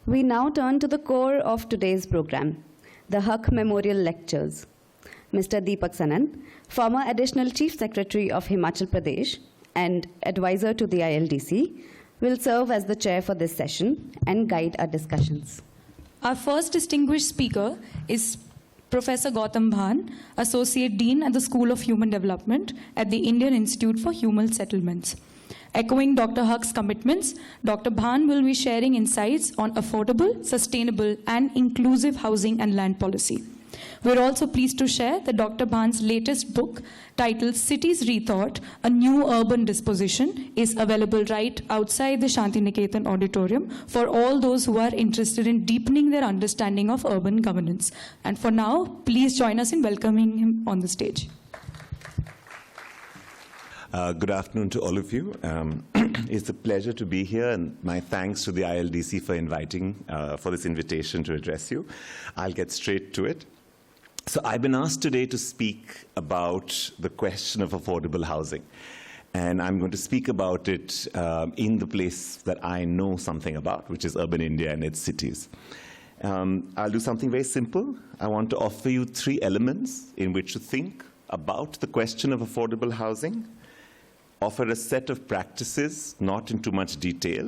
We now turn to the core of today's program, the Huck Memorial Lectures. Mr. Deepak Sanand, former Additional Chief Secretary of Himachal Pradesh and advisor to the ILDC, will serve as the chair for this session and guide our discussions. Our first distinguished speaker is Professor Gautam Bhan, Associate Dean at the School of Human Development at the Indian Institute for Human Settlements. Echoing Dr. Huck's commitments, Dr. Bhan will be sharing insights on affordable, sustainable, and inclusive housing and land policy. We're also pleased to share that Dr. Bhan's latest book, titled Cities Rethought, A New Urban Disposition, is available right outside the Shantiniketan Auditorium for all those who are interested in deepening their understanding of urban governance. And for now, please join us in welcoming him on the stage. Good afternoon to all of you. It's a pleasure to be here, and my thanks to the ILDC for this invitation to address you. I'll get straight to it. So I've been asked today to speak about the question of affordable housing. And I'm going to speak about it in the place that I know something about, which is urban India and its cities. I'll do something very simple. I want to offer you 3 elements in which to think about the question of affordable housing, offer a set of practices, not in too much detail,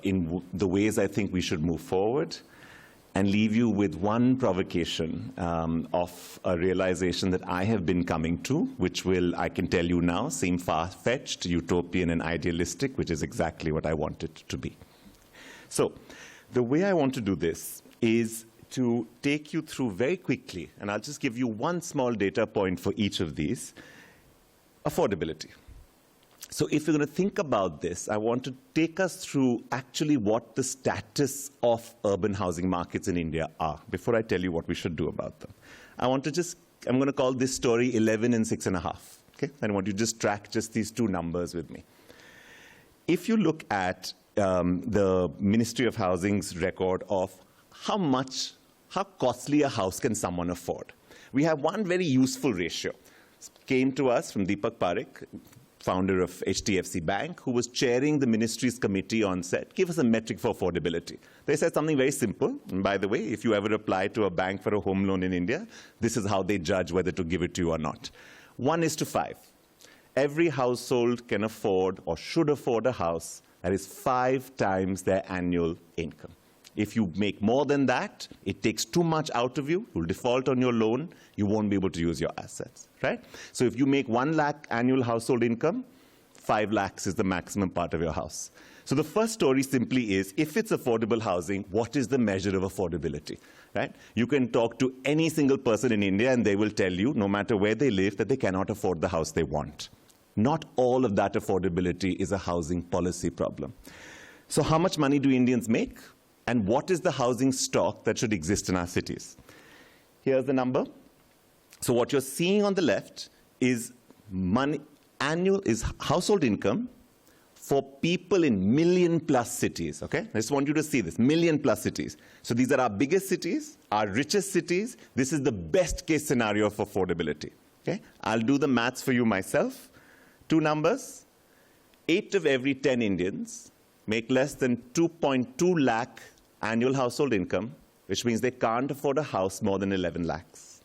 in the ways I think we should move forward, and leave you with one provocation of a realization that I have been coming to, which will, I can tell you now, seem far-fetched, utopian, and idealistic, which is exactly what I want it to be. So the way I want to do this is to take you through very quickly, and I'll just give you one small data point for each of these, affordability. So if you're going to think about this, I want to take us through actually what the status of urban housing markets in India are, before I tell you what we should do about them. I'm going to call this story 11 and 6.5. Okay? I want you to just track just these 2 numbers with me. If you look at the Ministry of Housing's record of how costly a house can someone afford, we have one very useful ratio. It came to us from Deepak Parekh, founder of HDFC Bank, who was chairing the ministry's committee on set, give us a metric for affordability. They said something very simple. And by the way, if you ever apply to a bank for a home loan in India, this is how they judge whether to give it to you or not. 1:5. Every household can afford or should afford a house that is 5 times their annual income. If you make more than that, it takes too much out of you, you'll default on your loan, you won't be able to use your assets, right? So if you make 1 lakh annual household income, 5 lakhs is the maximum part of your house. So the first story simply is, if it's affordable housing, what is the measure of affordability, right? You can talk to any single person in India and they will tell you, no matter where they live, that they cannot afford the house they want. Not all of that affordability is a housing policy problem. So how much money do Indians make? And what is the housing stock that should exist in our cities? Here's the number. So what you're seeing on the left is household income for people in million-plus cities, okay? I just want you to see this, million-plus cities. So these are our biggest cities, our richest cities. This is the best-case scenario of affordability, okay? I'll do the maths for you myself. 2 numbers. 8 of every 10 Indians make less than 2.2 lakh annual household income, which means they can't afford a house more than 11 lakhs.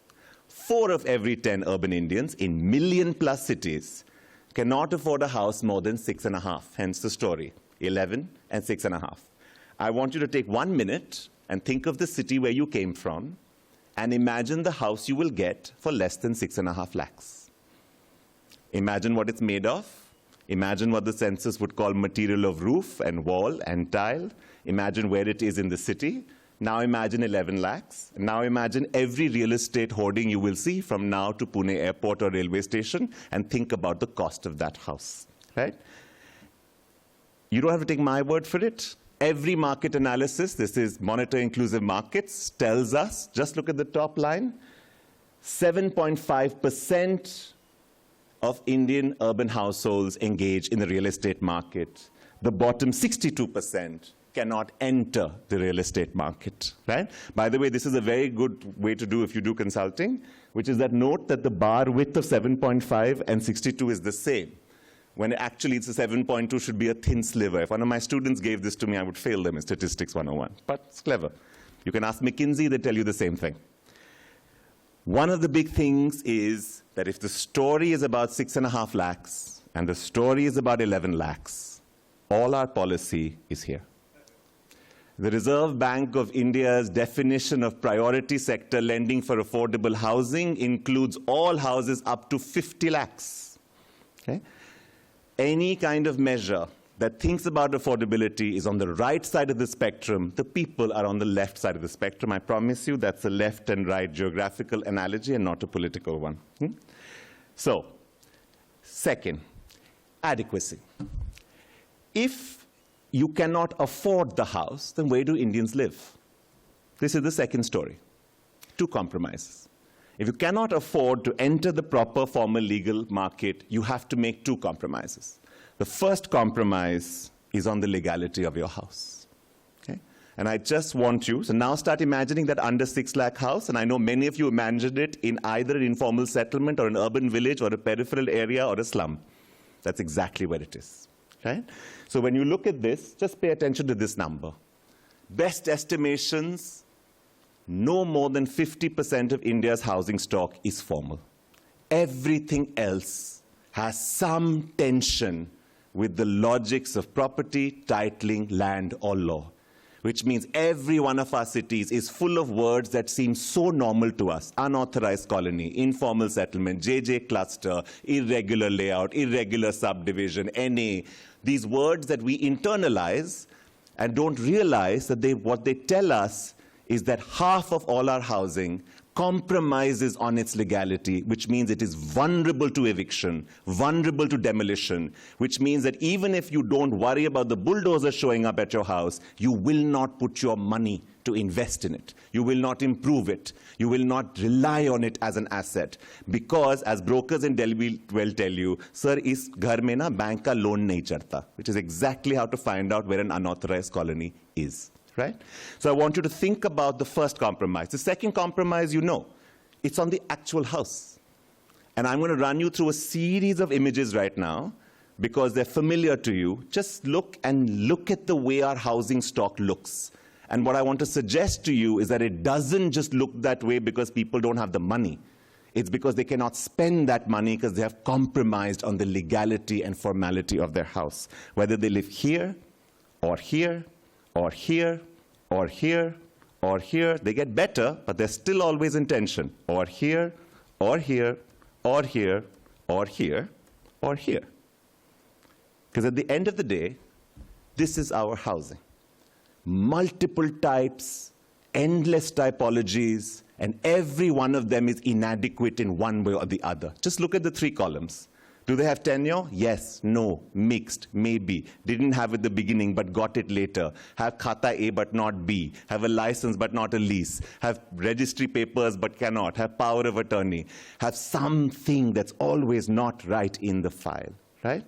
4 of every 10 urban Indians in million-plus cities cannot afford a house more than 6.5, hence the story, 11 and 6.5. I want you to take 1 minute and think of the city where you came from and imagine the house you will get for less than 6.5 lakhs. Imagine what it's made of. Imagine what the census would call material of roof and wall and tile. Imagine where it is in the city. Now imagine 11 lakhs. Now imagine every real estate hoarding you will see from now to Pune airport or railway station, and think about the cost of that house, right? You don't have to take my word for it. Every market analysis, this is Monitor Inclusive Markets, tells us, just look at the top line, 7.5% of Indian urban households engage in the real estate market. The bottom 62% cannot enter the real estate market, right? By the way, this is a very good way to do if you do consulting, which is that note that the bar width of 7.5 and 62 is the same. when actually it's a 7.2 should be a thin sliver. If one of my students gave this to me, I would fail them in Statistics 101. But it's clever. You can ask McKinsey, they tell you the same thing. One of the big things is that if the story is about 6.5 lakhs and the story is about 11 lakhs, all our policy is here. The Reserve Bank of India's definition of priority sector lending for affordable housing includes all houses up to 50 lakhs. Okay? Any kind of measure that thinks about affordability is on the right side of the spectrum. The people are on the left side of the spectrum. I promise you that's a left and right geographical analogy and not a political one. So, second, adequacy. If you cannot afford the house, then where do Indians live? This is the second story. Two compromises. If you cannot afford to enter the proper formal legal market, you have to make two compromises. The first compromise is on the legality of your house. Okay? And I just want you, so now start imagining that under 6 lakh house, and I know many of you imagined it in either an informal settlement or an urban village or a peripheral area or a slum. That's exactly where it is. Right? So when you look at this, just pay attention to this number. Best estimations, no more than 50% of India's housing stock is formal. Everything else has some tension with the logics of property, titling, land, or law, which means every one of our cities is full of words that seem so normal to us. Unauthorized colony, informal settlement, JJ cluster, irregular layout, irregular subdivision, NA. These words that we internalize and don't realize that what they tell us is that half of all our housing compromises on its legality, which means it is vulnerable to eviction, vulnerable to demolition, which means that even if you don't worry about the bulldozer showing up at your house, you will not put your money to invest in it. You will not improve it. You will not rely on it as an asset. Because, as brokers in Delhi will tell you, sir, is ghar mein na bank ka loan nahi charta, which is exactly how to find out where an unauthorized colony is. Right? So I want you to think about the first compromise. The second compromise, you know, it's on the actual house. And I'm going to run you through a series of images right now because they're familiar to you. Just look at the way our housing stock looks. And what I want to suggest to you is that it doesn't just look that way because people don't have the money. It's because they cannot spend that money because they have compromised on the legality and formality of their house. Whether they live here or here, or here, or here, or here. They get better, but they're still always in tension. Or here, or here, or here, or here, or here. Because at the end of the day, this is our housing. Multiple types, endless typologies, and every one of them is inadequate in one way or the other. Just look at the 3 columns. Do they have tenure? Yes, no, mixed, maybe. Didn't have at the beginning but got it later. Have khata A but not B. Have a license but not a lease. Have registry papers but cannot. Have power of attorney. Have something that's always not right in the file, right?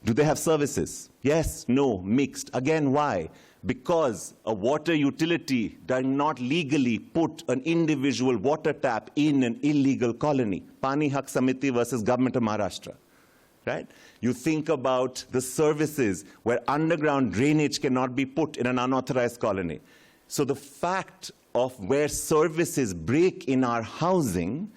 Do they have services? Yes, no, mixed. Again, why? Because a water utility does not legally put an individual water tap in an illegal colony. Pani Hak Samiti versus Government of Maharashtra. Right? You think about the services where underground drainage cannot be put in an unauthorized colony. So the fact of where services break in our housing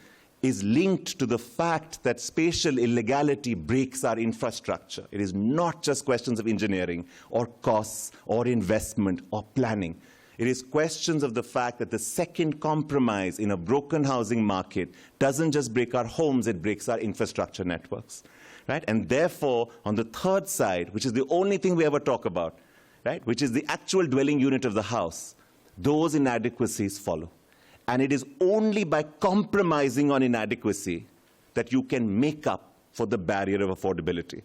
is linked to the fact that spatial illegality breaks our infrastructure. It is not just questions of engineering or costs or investment or planning. It is questions of the fact that the second compromise in a broken housing market doesn't just break our homes, it breaks our infrastructure networks. Right? And therefore, on the third side, which is the only thing we ever talk about, right, which is the actual dwelling unit of the house, those inadequacies follow. And it is only by compromising on inadequacy that you can make up for the barrier of affordability.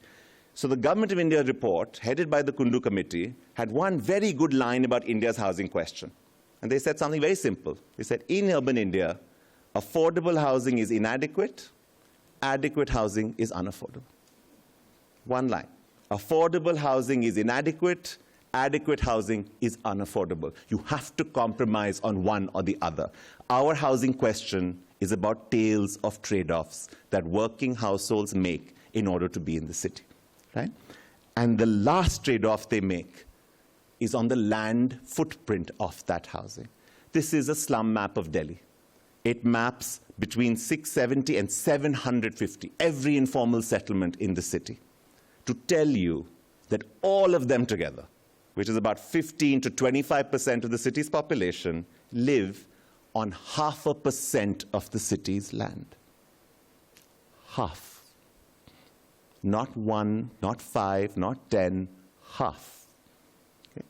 So the Government of India report, headed by the Kundu Committee, had one very good line about India's housing question. And they said something very simple. They said, in urban India, affordable housing is inadequate, adequate housing is unaffordable. One line. Affordable housing is inadequate, adequate housing is unaffordable. You have to compromise on one or the other. Our housing question is about tales of trade-offs that working households make in order to be in the city. right? And the last trade-off they make is on the land footprint of that housing. This is a slum map of Delhi. It maps between 670 and 750, every informal settlement in the city, to tell you that all of them together, which is about 15 to 25% of the city's population, live on 0.5% of the city's land. Half. Not 1, not 5, not 10, half. Okay?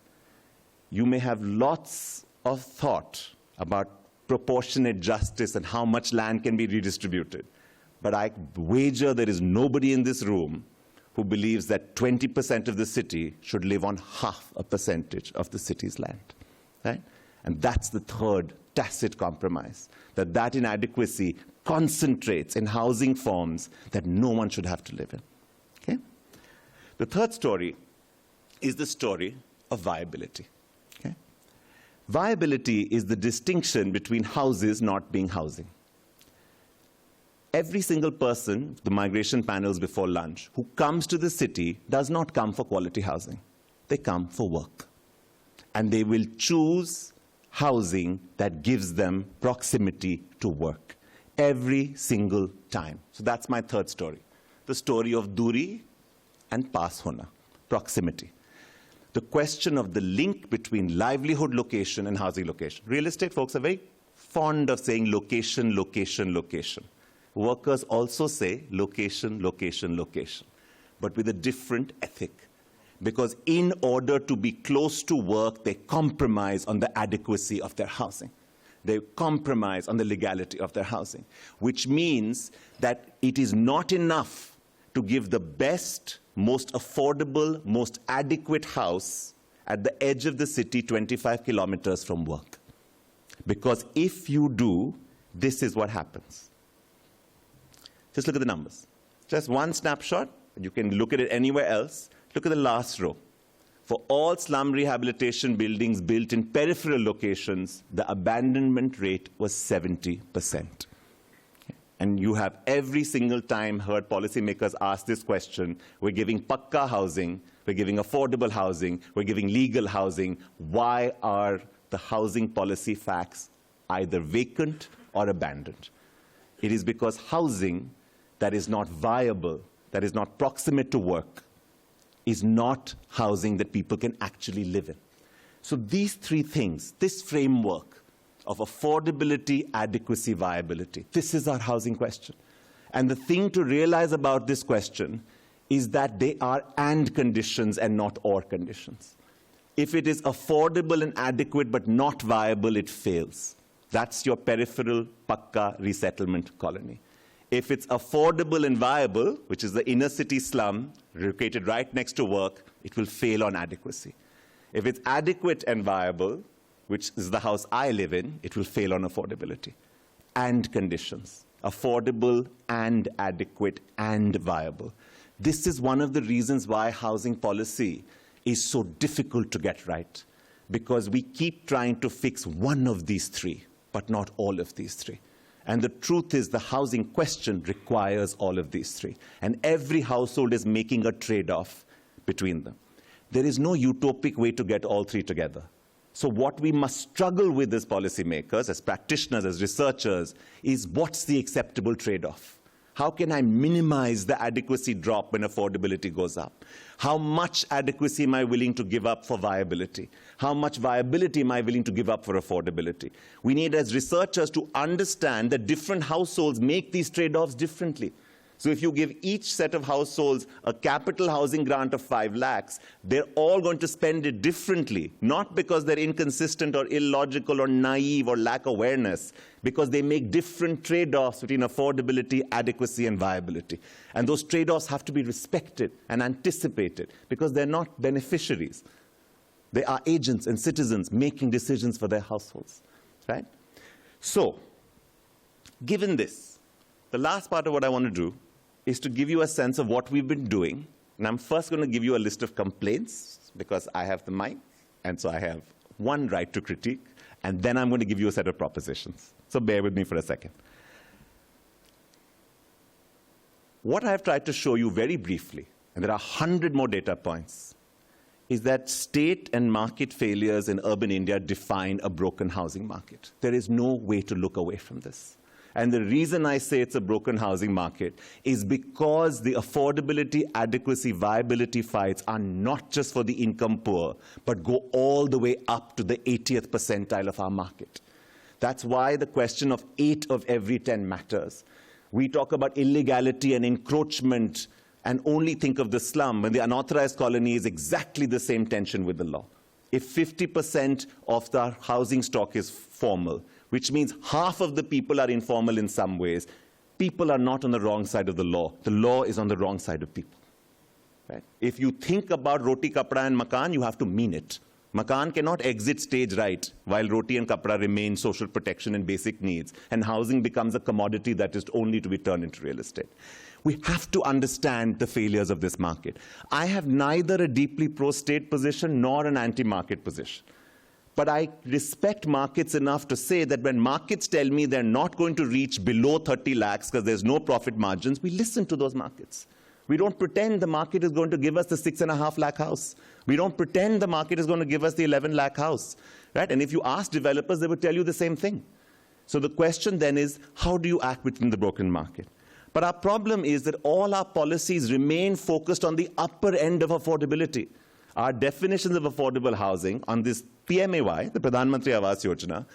You may have lots of thought about proportionate justice and how much land can be redistributed, but I wager there is nobody in this room who believes that 20% of the city should live on 0.5% of the city's land, right? And that's the third tacit compromise, that inadequacy concentrates in housing forms that no one should have to live in, okay? The third story is the story of viability, okay? Viability is the distinction between houses not being housing. Every single person, the migration panels before lunch, who comes to the city does not come for quality housing. They come for work. And they will choose housing that gives them proximity to work every single time. So that's my third story, the story of Duri and Paas Hona, proximity. The question of the link between livelihood location and housing location. Real estate folks are very fond of saying location, location, location. Workers also say location, location, location, but with a different ethic. Because in order to be close to work, they compromise on the adequacy of their housing. They compromise on the legality of their housing, which means that it is not enough to give the best, most affordable, most adequate house at the edge of the city 25 kilometers from work. Because if you do, this is what happens. Just look at the numbers. Just one snapshot. You can look at it anywhere else. Look at the last row. For all slum rehabilitation buildings built in peripheral locations, the abandonment rate was 70%. And you have every single time heard policymakers ask this question. We're giving pakka housing, we're giving affordable housing, we're giving legal housing. Why are the housing policy facts either vacant or abandoned? It is because housing that is not viable, that is not proximate to work, is not housing that people can actually live in. So these three things, this framework of affordability, adequacy, viability, this is our housing question. And the thing to realize about this question is that they are and conditions and not or conditions. If it is affordable and adequate but not viable, it fails. That's your peripheral pakka resettlement colony. If it's affordable and viable, which is the inner city slum located right next to work, it will fail on adequacy. If it's adequate and viable, which is the house I live in, it will fail on affordability. And conditions, affordable and adequate and viable. This is one of the reasons why housing policy is so difficult to get right, because we keep trying to fix one of these three, but not all of these three. And the truth is the housing question requires all of these three. And every household is making a trade-off between them. There is no utopic way to get all three together. So what we must struggle with as policymakers, as practitioners, as researchers, is what's the acceptable trade-off? How can I minimize the adequacy drop when affordability goes up? How much adequacy am I willing to give up for viability? How much viability am I willing to give up for affordability? We need, as researchers, to understand that different households make these trade-offs differently. So if you give each set of households a capital housing grant of 5 lakhs, they're all going to spend it differently, not because they're inconsistent or illogical or naive or lack awareness, because they make different trade-offs between affordability, adequacy, and viability. And those trade-offs have to be respected and anticipated, because they're not beneficiaries. They are agents and citizens making decisions for their households, right? So, given this, the last part of what I want to do is to give you a sense of what we've been doing. And I'm first going to give you a list of complaints, because I have the mic, and so I have one right to critique, and then I'm going to give you a set of propositions. So bear with me for a second. What I've tried to show you very briefly and there are 100 more data points, is that state and market failures in urban India define a broken housing market. There is no way to look away from this. And the reason I say it's a broken housing market is because the affordability, adequacy, viability fights are not just for the income poor, but go all the way up to the 80th percentile of our market. That's why the question of 8 of every 10 matters. We talk about illegality and encroachment and only think of the slum, when the unauthorized colony is exactly the same tension with the law. If 50% of the housing stock is formal, which means half of the people are informal in some ways, people are not on the wrong side of the law. The law is on the wrong side of people. Right? If you think about roti, kapda, and makan, you have to mean it. Makan cannot exit stage right while roti and kapda remain social protection and basic needs, and housing becomes a commodity that is only to be turned into real estate. We have to understand the failures of this market. I have neither a deeply pro-state position nor an anti-market position. But I respect markets enough to say that when markets tell me they're not going to reach below 30 lakhs because there's no profit margins, we listen to those markets. We don't pretend the market is going to give us the 6.5 lakh house. We don't pretend the market is going to give us the 11 lakh house. Right? And if you ask developers, they would tell you the same thing. So the question then is, how do you act within the broken market? But our problem is that all our policies remain focused on the upper end of affordability. Our definitions of affordable housing on this PMAY, the Pradhan Mantri Awas Yojana,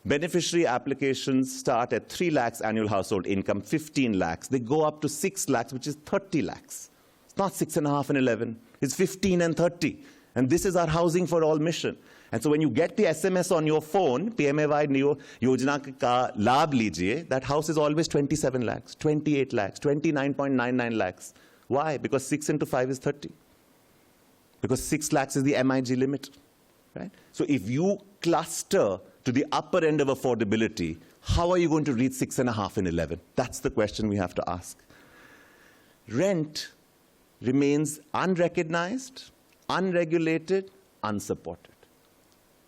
beneficiary applications start at 3 lakhs annual household income, 15 lakhs. They go up to 6 lakhs, which is 30 lakhs. It's not 6.5 and 11. It's 15 and 30. And this is our housing for all mission. And so when you get the SMS on your phone, PMAY Yojana ka laabh lijiye, that house is always 27 lakhs, 28 lakhs, 29.99 lakhs. Why? Because 6 into 5 is 30. Because 6 lakhs is the MIG limit. Right? So if you cluster to the upper end of affordability, how are you going to reach 6.5 and 11? That's the question we have to ask. Rent remains unrecognized, unregulated, unsupported.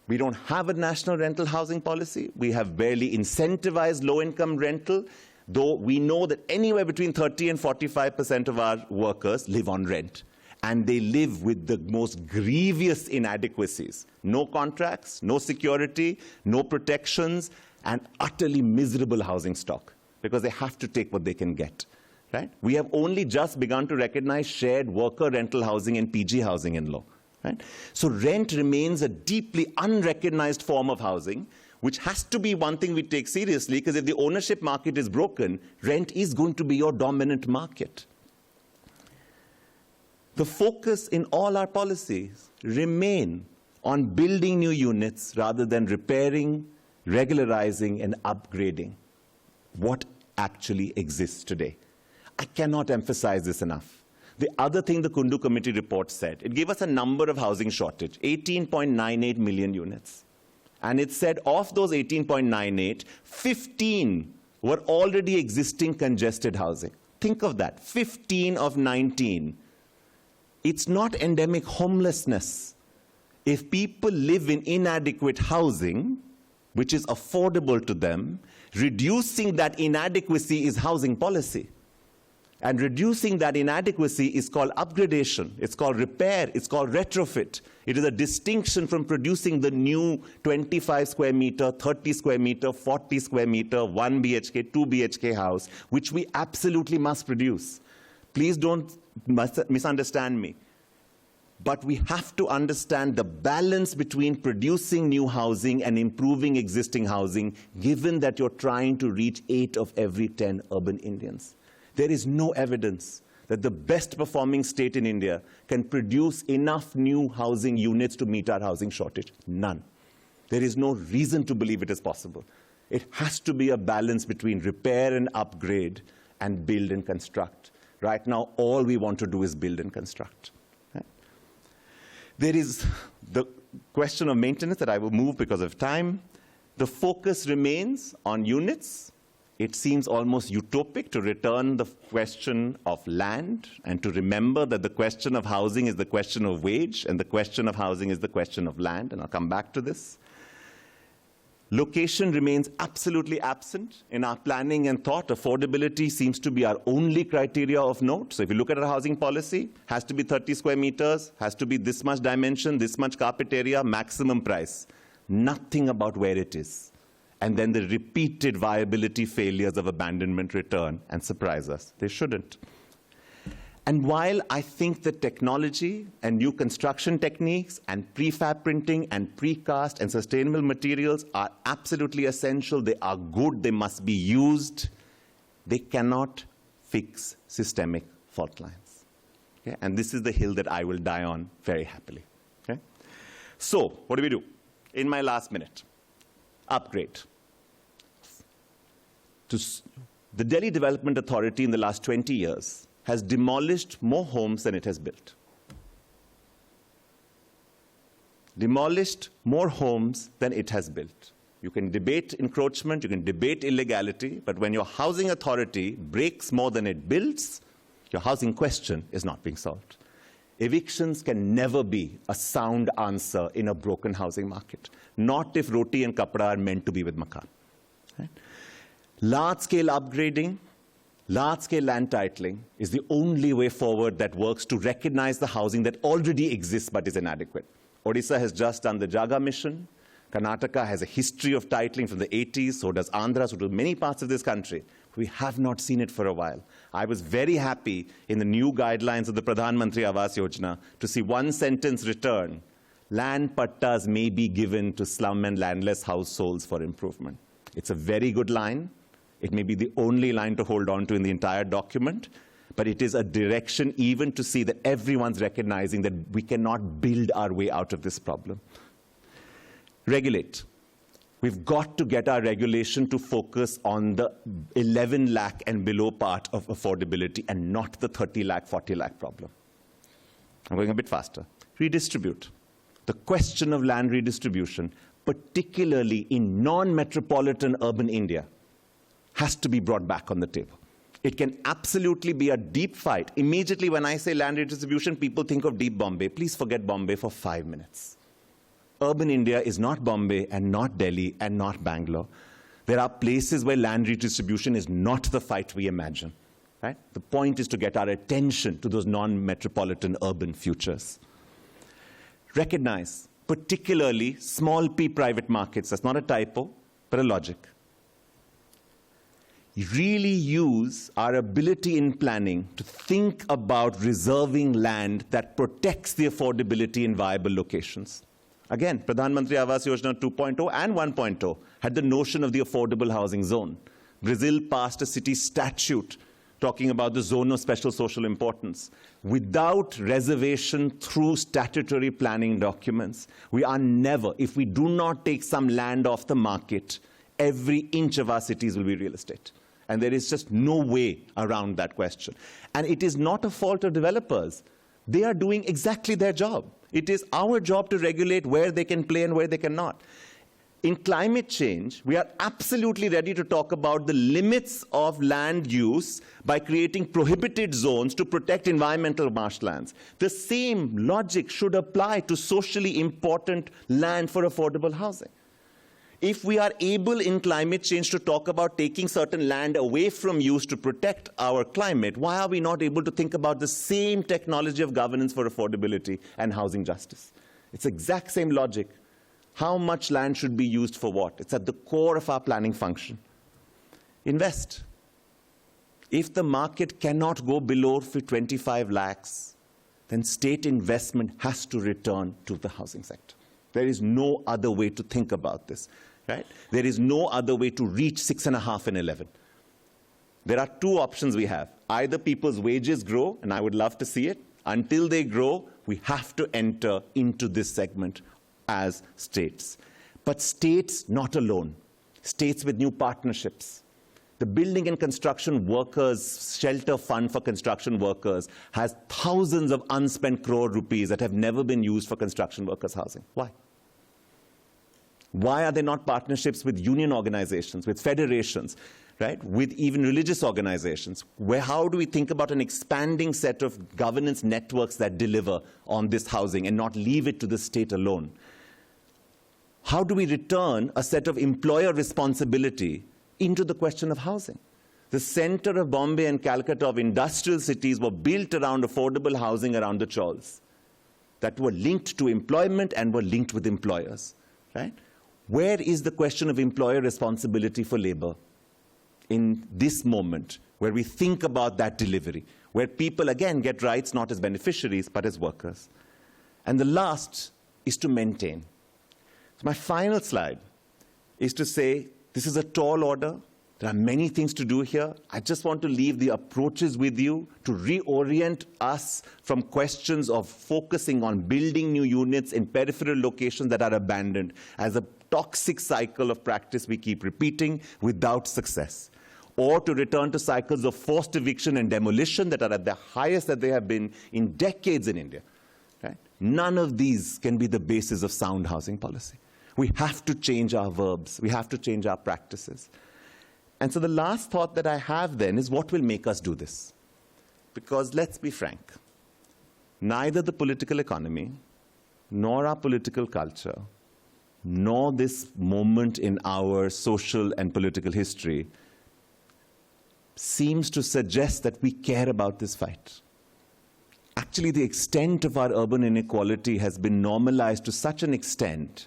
We don't have a national rental housing policy. We have barely incentivized low-income rental, though we know that anywhere between 30 and 45% of our workers live on rent. And they live with the most grievous inadequacies. No contracts, no security, no protections, and utterly miserable housing stock, because they have to take what they can get. Right? We have only just begun to recognize shared worker rental housing and PG housing in law. Right? So rent remains a deeply unrecognized form of housing, which has to be one thing we take seriously, because if the ownership market is broken, rent is going to be your dominant market. The focus in all our policies remain on building new units rather than repairing, regularizing, and upgrading what actually exists today. I cannot emphasize this enough. The other thing the Kundu Committee report said, it gave us a number of housing shortage, 18.98 million units. And it said of those 18.98, 15 were already existing congested housing. Think of that, 15 of 19. It's not endemic homelessness. If people live in inadequate housing, which is affordable to them, reducing that inadequacy is housing policy. And reducing that inadequacy is called upgradation. It's called repair. It's called retrofit. It is a distinction from producing the new 25 square meter, 30 square meter, 40 square meter, 1 BHK, 2 BHK house, which we absolutely must produce. Please don't misunderstand me. But we have to understand the balance between producing new housing and improving existing housing, given that you're trying to reach 8 of every 10 urban Indians. There is no evidence that the best performing state in India can produce enough new housing units to meet our housing shortage. None. There is no reason to believe it is possible. It has to be a balance between repair and upgrade and build and construct. Right now, all we want to do is build and construct. Right? There is the question of maintenance that I will move because of time. The focus remains on units. It seems almost utopic to return the question of land and to remember that the question of housing is the question of wage and the question of housing is the question of land, and I'll come back to this. Location remains absolutely absent in our planning and thought. Affordability seems to be our only criteria of note. So if you look at our housing policy, has to be 30 square meters, has to be this much dimension, this much carpet area, maximum price. Nothing about where it is. And then the repeated viability failures of abandonment return and surprise us. They shouldn't. And while I think that technology and new construction techniques and prefab printing and precast and sustainable materials are absolutely essential, they are good, they must be used, they cannot fix systemic fault lines. Okay? And this is the hill that I will die on very happily. Okay? So, what do we do? In my last minute, upgrade. The Delhi Development Authority in the last 20 years has demolished more homes than it has built. Demolished more homes than it has built. You can debate encroachment, you can debate illegality, but when your housing authority breaks more than it builds, your housing question is not being solved. Evictions can never be a sound answer in a broken housing market, not if roti and kapda are meant to be with makan. Right? Large-scale upgrading, large-scale land titling is the only way forward that works to recognize the housing that already exists but is inadequate. Odisha has just done the Jaga mission. Karnataka has a history of titling from the 80s, so does Andhra, so do many parts of this country. We have not seen it for a while. I was very happy in the new guidelines of the Pradhan Mantri Awas Yojana to see one sentence return: land pattas may be given to slum and landless households for improvement. It's a very good line. It may be the only line to hold on to in the entire document, but it is a direction even to see that everyone's recognizing that we cannot build our way out of this problem. Regulate. We've got to get our regulation to focus on the 11 lakh and below part of affordability and not the 30 lakh, 40 lakh problem. I'm going a bit faster. Redistribute. The question of land redistribution, particularly in non-metropolitan urban India, has to be brought back on the table. It can absolutely be a deep fight. Immediately when I say land redistribution, people think of deep Bombay. Please forget Bombay for 5 minutes. Urban India is not Bombay and not Delhi and not Bangalore. There are places where land redistribution is not the fight we imagine. Right? The point is to get our attention to those non-metropolitan urban futures. Recognize, particularly small p private markets. That's not a typo, but a logic. Really use our ability in planning to think about reserving land that protects the affordability in viable locations. Again, Pradhan Mantri Awas Yojana 2.0 and 1.0 had the notion of the affordable housing zone. Brazil passed a city statute talking about the zone of special social importance. Without reservation through statutory planning documents, we are never, if we do not take some land off the market, every inch of our cities will be real estate. And there is just no way around that question. And it is not a fault of developers. They are doing exactly their job. It is our job to regulate where they can play and where they cannot. In climate change, we are absolutely ready to talk about the limits of land use by creating prohibited zones to protect environmental marshlands. The same logic should apply to socially important land for affordable housing. If we are able in climate change to talk about taking certain land away from use to protect our climate, why are we not able to think about the same technology of governance for affordability and housing justice? It's the exact same logic. How much land should be used for what? It's at the core of our planning function. Invest. If the market cannot go below 25 lakhs, then state investment has to return to the housing sector. There is no other way to think about this. Right? There is no other way to reach 6.5 and 11. There are two options we have. Either people's wages grow, and I would love to see it. Until they grow, we have to enter into this segment as states. But states not alone. States with new partnerships. The Building and Construction Workers Shelter Fund for Construction Workers has thousands of unspent crore rupees that have never been used for construction workers' housing. Why? Why are there not partnerships with union organizations, with federations, right? With even religious organizations? How do we think about an expanding set of governance networks that deliver on this housing and not leave it to the state alone? How do we return a set of employer responsibility into the question of housing? The center of Bombay and Calcutta of industrial cities were built around affordable housing around the chawls that were linked to employment and were linked with employers, right? Where is the question of employer responsibility for labor in this moment where we think about that delivery, where people, again, get rights not as beneficiaries but as workers? And the last is to maintain. So my final slide is to say this is a tall order. There are many things to do here. I just want to leave the approaches with you to reorient us from questions of focusing on building new units in peripheral locations that are abandoned as a toxic cycle of practice we keep repeating without success, or to return to cycles of forced eviction and demolition that are at the highest that they have been in decades in India. Right? None of these can be the basis of sound housing policy. We have to change our verbs. We have to change our practices. And so the last thought that I have then is what will make us do this? Because let's be frank, neither the political economy, nor our political culture, nor this moment in our social and political history seems to suggest that we care about this fight. Actually, the extent of our urban inequality has been normalized to such an extent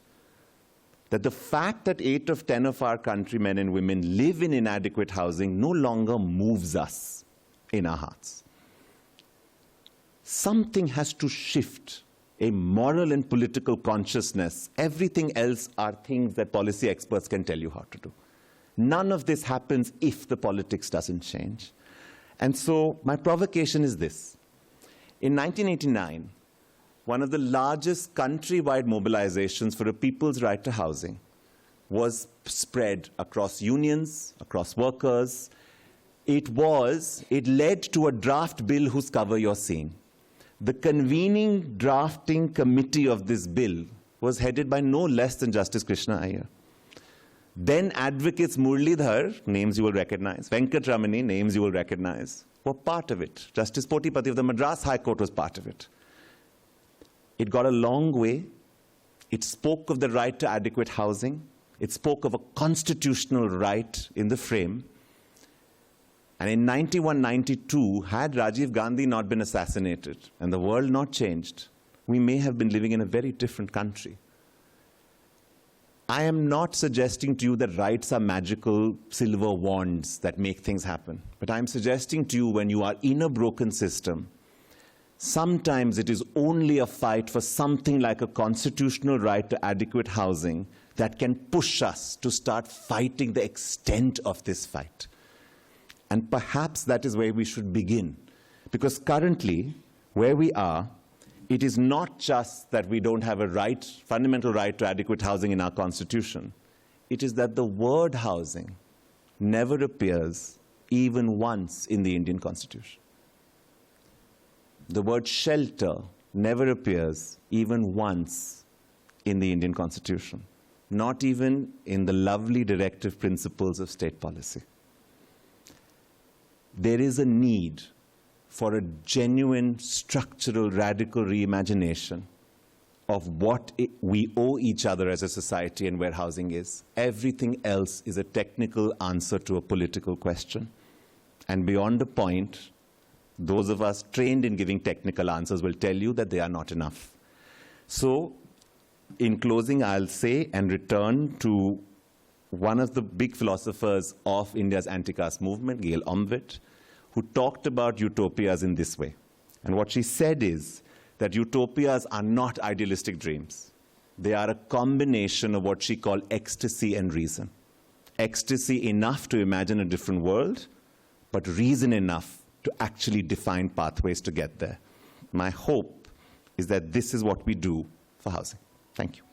that the fact that 8 of 10 of our countrymen and women live in inadequate housing no longer moves us in our hearts. Something has to shift, a moral and political consciousness. Everything else are things that policy experts can tell you how to do. None of this happens if the politics doesn't change. And so my provocation is this. In 1989, one of the largest countrywide mobilizations for a people's right to housing was spread across unions, across workers. It led to a draft bill whose cover you're seeing. The convening drafting committee of this bill was headed by no less than Justice Krishna Iyer. Then advocates Muralidhar, names you will recognize, Venkatramani, names you will recognize, were part of it. Justice Potipati of the Madras High Court was part of it. It got a long way. It spoke of the right to adequate housing. It spoke of a constitutional right in the frame. And in 91-92, had Rajiv Gandhi not been assassinated and the world not changed, we may have been living in a very different country. I am not suggesting to you that rights are magical silver wands that make things happen. But I'm suggesting to you, when you are in a broken system, sometimes it is only a fight for something like a constitutional right to adequate housing that can push us to start fighting the extent of this fight. And perhaps that is where we should begin. Because currently, where we are, it is not just that we don't have a right, fundamental right to adequate housing in our Constitution. It is that the word housing never appears even once in the Indian Constitution. The word shelter never appears even once in the Indian Constitution, not even in the lovely directive principles of state policy. There is a need for a genuine, structural, radical reimagination of what we owe each other as a society and where housing is. Everything else is a technical answer to a political question. And beyond a point, those of us trained in giving technical answers will tell you that they are not enough. So, in closing, I'll say and return to one of the big philosophers of India's anti-caste movement, Gail Omvedt, who talked about utopias in this way. And what she said is that utopias are not idealistic dreams. They are a combination of what she called ecstasy and reason. Ecstasy enough to imagine a different world, but reason enough to actually define pathways to get there. My hope is that this is what we do for housing. Thank you.